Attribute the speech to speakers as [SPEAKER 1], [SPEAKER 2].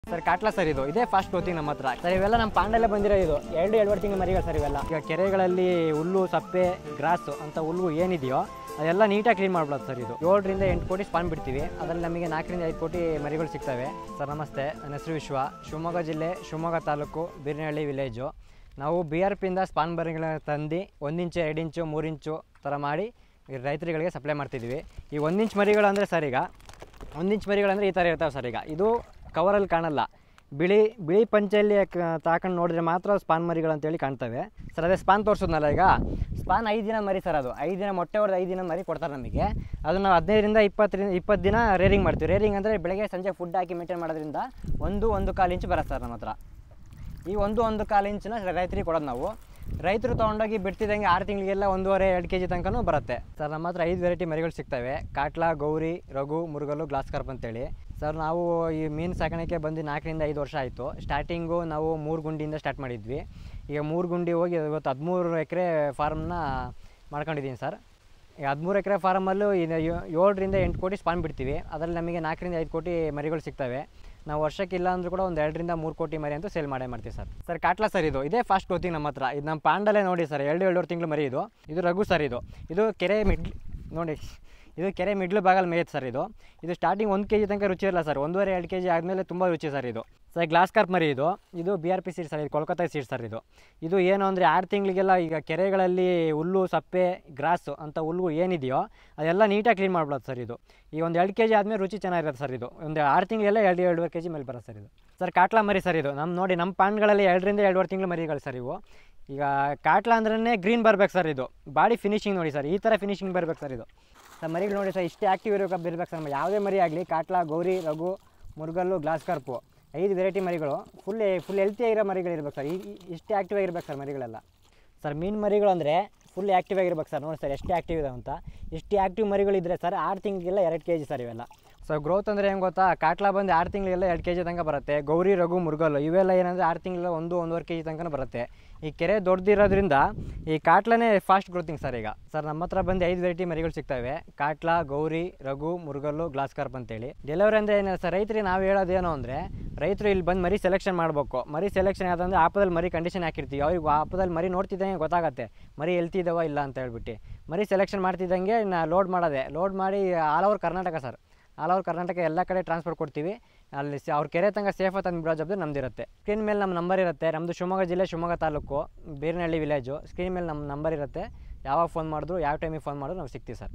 [SPEAKER 1] Sir ಕಾಟ್ಲಾ sir ಇದು ಇದೇ fast ಗ್ರೋತಿಂಗ್ ನಮ್ಮ ಹತ್ರ ಸರ್. ಇವೆಲ್ಲ ನಮ್ಮ ಪಾಂಡಲ್ಲೇ ಬಂದಿರೋ ಇದು 2-2.5 ತಿಂಗಳ ಮರಿಗಳು ಸರ್ ಇವೆಲ್ಲ. ಈಗ ಕೆರೆಗಳಲ್ಲಿ ಹುಲ್ಲು ಸಪ್ಪೆ ಗ್ರಾಸು ಅಂತ ಹುಲ್ಲು ಏನಿದೆಯೋ ಅದೆಲ್ಲ ನೀಟಾಗಿ ಕ್ಲೀನ್ ಮಾಡ್ಬೋದು ಸರ್. ಇದು 7ರಿಂದ 8 ಕೋಟಿ ಸ್ಪಾನ್ ಬಿಡ್ತೀವಿ. ಅದರಲ್ಲಿ ನಮಗೆ 4ರಿಂದ 5 ಕೋಟಿ ಮರಿಗಳು ಸಿಗ್ತವೆ ಸರ್. ನಮಸ್ತೆ, ನನ್ನ ಹೆಸರು ವಿಶ್ವ. ಶಿವಮೊಗ್ಗ ಜಿಲ್ಲೆ, ಶಿವಮೊಗ್ಗ ತಾಲೂಕು, ಬೀರನಹಳ್ಳಿ ವಿಲೇಜು. ನಾವು BRPಯಿಂದ ಸ್ಪಾನ್ ಮರಿಗಳನ್ನ ತಂದು 1 ಇಂಚು 2 ಇಂಚು 3 ಇಂಚು ಥರ ಮಾಡಿ ರೈತರುಗಳಿಗೆ ಸಪ್ಲೈ ಮಾಡ್ತಿದ್ವಿ. ಈ 1 ಇಂಚ್ ಮರಿಗಳು ಅಂದರೆ ಸರ್, ಈಗ 1 ಇಂಚ್ ಮರಿಗಳಂದರೆ ಈ ಥರ ಇರ್ತಾವೆ ಸರ್. ಈಗ ಇದು ಕವರಲ್ಲಿ ಕಾಣಲ್ಲ, ಬಿಳಿ ಪಂಚೆಯಲ್ಲಿ ತಾಕೊಂಡು ನೋಡಿದ್ರೆ ಮಾತ್ರ ಸ್ಪಾನ್ ಮರಿಗಳು ಅಂತೇಳಿ ಕಾಣ್ತವೆ ಸರ್. ಅದೇ ಸ್ಪಾನ್ ತೋರಿಸೋದ್ನಲ್ಲ, ಈಗ ಸ್ಪಾನ್ 5 ದಿನ ಮರಿ ಸರ್. ಅದು 5 ದಿನ ಮೊಟ್ಟೆ ಹೊಡೆದು 5 ದಿನ ಮರಿ ಕೊಡ್ತಾರೆ ನಮಗೆ. ಅದು ನಾವು 15ರಿಂದ 20 ದಿನ ರೇರಿಂಗ್ ಮಾಡ್ತೀವಿ. ರೇರಿಂಗ್ ಅಂದರೆ ಬೆಳಗ್ಗೆ ಸಂಜೆ ಫುಡ್ ಹಾಕಿ ಮೇಂಟೈನ್ ಮಾಡೋದ್ರಿಂದ 1-1.25 ಇಂಚು ಬರುತ್ತೆ ಸರ್ ನಮ್ಮ ಹತ್ರ. ಈ 1-1.25 ಇಂಚನ್ನ ರೈತರಿಗೆ ಕೊಡೋದು ನಾವು. ರೈತರು ತೊಗೊಂಡೋಗಿ ಬಿಡ್ತಿದ್ದಂಗೆ 6 ತಿಂಗಳಿಗೆಲ್ಲ 1.5-2 kg ತನಕನೂ ಬರುತ್ತೆ ಸರ್. ನಮ್ಮ ಹತ್ರ 5 ವೆರೈಟಿ ಮರಿಗಳು ಸಿಗ್ತವೆ. ಕಾಟ್ಲಾ, ಗೌರಿ, ರಘು, ಮುರುಗಲು, ಗ್ಲಾಸ್ ಕಾರ್ಪ್ ಅಂತೇಳಿ ಸರ್. ನಾವು ಈ ಮೀನು ಸಾಕಾಣಿಕೆ ಬಂದು 4ರಿಂದ 5 ವರ್ಷ ಆಯಿತು. ಸ್ಟಾರ್ಟಿಂಗು ನಾವು 3 ಗುಂಡಿಯಿಂದ ಸ್ಟಾರ್ಟ್ ಮಾಡಿದ್ವಿ. ಈಗ 3 ಗುಂಡಿ ಹೋಗಿ ಇವತ್ತು 13 ಎಕರೆ ಫಾರ್ಮ್ನ ಮಾಡ್ಕೊಂಡಿದ್ದೀನಿ ಸರ್. ಈಗ 13 ಎಕರೆ ಫಾರ್ಮಲ್ಲೂ 7ರಿಂದ 8 ಕೋಟಿ ಸ್ಪಾನ್ ಬಿಡ್ತೀವಿ. ಅದರಲ್ಲಿ ನಮಗೆ 4ರಿಂದ 5 ಕೋಟಿ ಮರಿಗಳು ಸಿಗ್ತವೆ. ನಾವು ವರ್ಷಕ್ಕೆ ಇಲ್ಲ ಅಂದರೂ ಕೂಡ ಒಂದು 2ರಿಂದ 3 ಕೋಟಿ ಮರಿ ಅಂತೂ ಸೇಲ್ ಮಾಡ್ತೀವಿ ಸರ್. ಸರ್ ಕಾಟ್ಲಾ ಸರ್ ಇದು ಇದೇ ಫಾಸ್ಟ್ ಗ್ರೋತಿಂಗ್ ನಮ್ಮ ಹತ್ರ. ಇದು ನಮ್ಮ ಪಾಂಡಲ್ಲೇ ನೋಡಿ ಸರ್, 2-2.5 ತಿಂಗಳು ಮರಿ ಇದು ರಘು ಸರ್. ಇದು ಕೆರೆ ನೋಡಿ, ಇದು ಕೆರೆ ಮಿಡ್ಲ್ ಭಾಗಲ್ಲಿ ಮೇಯ್ತು ಸರ್. ಇದು ಸ್ಟಾರ್ಟಿಂಗ್ 1 kg ತನಕ ರುಚಿ ಇರಲ್ಲ ಸರ್. 1.5-2 kg ಆದಮೇಲೆ ತುಂಬ ರುಚಿ ಸರ್. ಇದು ಸರ್ ಗ್ಲಾಸ್ ಕಾರ್ಪ್ ಮರಿ. ಇದು BRP ಸೀಡ್ ಸರ್. ಇದು ಕೋಲ್ಕತ್ತಾ ಸೀಡ್ ಸರ್. ಇದು ಏನು ಅಂದರೆ 6 ತಿಂಗಳಿಗೆಲ್ಲ ಈಗ ಕೆರೆಗಳಲ್ಲಿ ಹುಲ್ಲು ಸಪ್ಪೆ ಗ್ರಾಸು ಅಂತ ಹುಲ್ಲು ಏನಿದೆಯೋ ಅದೆಲ್ಲ ನೀಟಾಗಿ ಕ್ಲೀನ್ ಮಾಡ್ಬೋದು ಸರ್. ಈ ಒಂದು 2 kg ಆದಮೇಲೆ ರುಚಿ ಚೆನ್ನಾಗಿರುತ್ತೆ ಸರ್. ಒಂದು 6 ತಿಂಗಳಿಗೆಲ್ಲ 2-2.5 kg ಮೇಲೆ ಬರುತ್ತೆ ಸರ್. ಸರ್ ಕಾಟ್ಲಾ ಮರಿ ಸರ್. ನಮ್ಮ ಪಾಂಡ್ಗಳಲ್ಲಿ 2ರಿಂದ 2.5 ತಿಂಗಳು ಮರಿಗಳು ಸರ್ ಇವು. ಈಗ ಕಾಟ್ಲಾ ಅಂದ್ರೇ ಗ್ರೀನ್ ಬರಬೇಕು ಸರ್. ಬಾಡಿ ಫಿನಿಶಿಂಗ್ ನೋಡಿ ಸರ್, ಈ ಥರ ಫಿನಿಶಿಂಗ್ ಬರಬೇಕು ಸರ್. ಸರ್ ಮರಿಗಳು ನೋಡಿ ಸರ್, ಇಷ್ಟೇ ಆ್ಯಕ್ಟಿವ್ ಇರಬೇಕು ಸರ್. ಯಾವುದೇ ಮರಿ ಆಗಲಿ, ಕಾಟ್ಲಾ, ಗೌರಿ, ರಘು, ಮುರುಗಲ್ಲು, ಗ್ಲಾಸ್ ಕಾರ್ಪು 5 ವೆರೈಟಿ ಮರಿಗಳು ಫುಲ್ ಹೆಲ್ತಿಯಾಗಿರೋ ಮರಿಗಳು ಇರಬೇಕು ಸರ್. ಇಷ್ಟೇ ಆ್ಯಕ್ಟಿವ್ ಆಗಿರ್ಬೇಕು ಸರ್ ಮರಿಗಳೆಲ್ಲ. ಸರ್ ಮೀನು ಮರಿಗಳು ಅಂದರೆ ಫುಲ್ ಆ್ಯಕ್ಟಿವ್ ಆಗಿರ್ಬೇಕು ಸರ್. ನೋಡಿ ಸರ್ ಎಷ್ಟು ಆ್ಯಕ್ಟಿವ್ ಇದೆ ಅಂತ. ಇಷ್ಟು ಆ್ಯಕ್ಟಿವ್ ಮರಿಗಳಿದ್ದರೆ ಸರ್ 6 ತಿಂಗಳಿಗೆಲ್ಲ 2 kg ಸರ್ ಇವೆಲ್ಲ. ಸೊ ಗ್ರೋತ್ ಅಂದರೆ ಹೆಂಗೆ ಗೊತ್ತಾ, ಕಾಟ್ಲಾ ಬಂದು 6 ತಿಂಗಳಿಗೆಲ್ಲ 2 kg ತನಕ ಬರುತ್ತೆ. ಗೌರಿ, ರಘು, ಮುರುಗಲ್ಲು ಇವೆಲ್ಲ ಏನಂದರೆ 6 ತಿಂಗಳಿಗೆಲ್ಲ 1-1.5 kg ತನಕ ಬರುತ್ತೆ. ಈ ಕೆರೆ ದೊಡ್ಡದಿರೋದ್ರಿಂದ ಈ ಕಾಟ್ಲಾನೇ ಫಾಸ್ಟ್ ಗ್ರೋತಿಂಗ್ ಸರ್. ಈಗ ಸರ್ ನಮ್ಮ ಹತ್ರ ಬಂದು 5 ವೆರೈಟಿ ಮರಿಗಳು ಸಿಗ್ತವೆ. ಕಾಟ್ಲಾ, ಗೌರಿ, ರಘು, ಮುರುಗಲ್ಲು, ಗ್ಲಾಸ್ ಕಾರ್ಪ್ ಅಂತೇಳಿ. ಡೆಲಿವರಿ ಅಂದರೆ ಏನು ಸರ್, ರೈತರಿಗೆ ನಾವು ಹೇಳೋದೇನು ಅಂದರೆ, ರೈತರು ಇಲ್ಲಿ ಬಂದು ಮರಿ ಸೆಲೆಕ್ಷನ್ ಮಾಡಬೇಕು. ಮರಿ ಸೆಲೆಕ್ಷನ್ ಯಾವುದಂದ್ರೆ ಆಪದಲ್ಲಿ ಮರಿ ಕಂಡೀಷನ್ ಹಾಕಿರ್ತೀವಿ. ಅವ್ರಿಗೆ ಆಪದಲ್ಲಿ ಮರಿ ನೋಡ್ತಿದ್ದಂಗೆ ಗೊತ್ತಾಗುತ್ತೆ ಮರಿ ಎಲ್ತಿದ್ದಾವ ಇಲ್ಲ ಅಂತ ಹೇಳ್ಬಿಟ್ಟು. ಮರಿ ಸೆಲೆಕ್ಷನ್ ಮಾಡ್ತಿದ್ದಂಗೆ ಲೋಡ್ ಮಾಡಿ all over Karnataka sir. All over Karnataka ಎಲ್ಲ ಕಡೆ ಟ್ರಾನ್ಸ್ಫರ್ ಕೊಡ್ತೀವಿ. ಅಲ್ಲಿ ಅವ್ರ ಕೆರೆ ತನಕ ಸೇಫಾಗಿ ತಂದು ಬಿಡೋ ಜವಾಬ್ದಾರಿ ನಮ್ಮದಿರುತ್ತೆ. ಸ್ಕ್ರೀನ್ ಮೇಲೆ ನಮ್ಮ ನಂಬರ್ ಇರುತ್ತೆ. ನಮ್ಮದು ಶಿವಮೊಗ್ಗ ಜಿಲ್ಲೆ, ಶಿವಮೊಗ್ಗ ತಾಲೂಕು, ಬೀರನಹಳ್ಳಿ ವಿಲೇಜು. ಸ್ಕ್ರೀನ್ ಮೇಲೆ ನಮ್ಮ ನಂಬರ್ ಇರುತ್ತೆ. ಯಾವಾಗ ಫೋನ್ ಮಾಡಿದ್ರು, ಯಾವ ಟೈಮಿಗೆ ಫೋನ್ ಮಾಡಿದ್ರು ನಾವು ಸಿಗ್ತೀವಿ ಸರ್.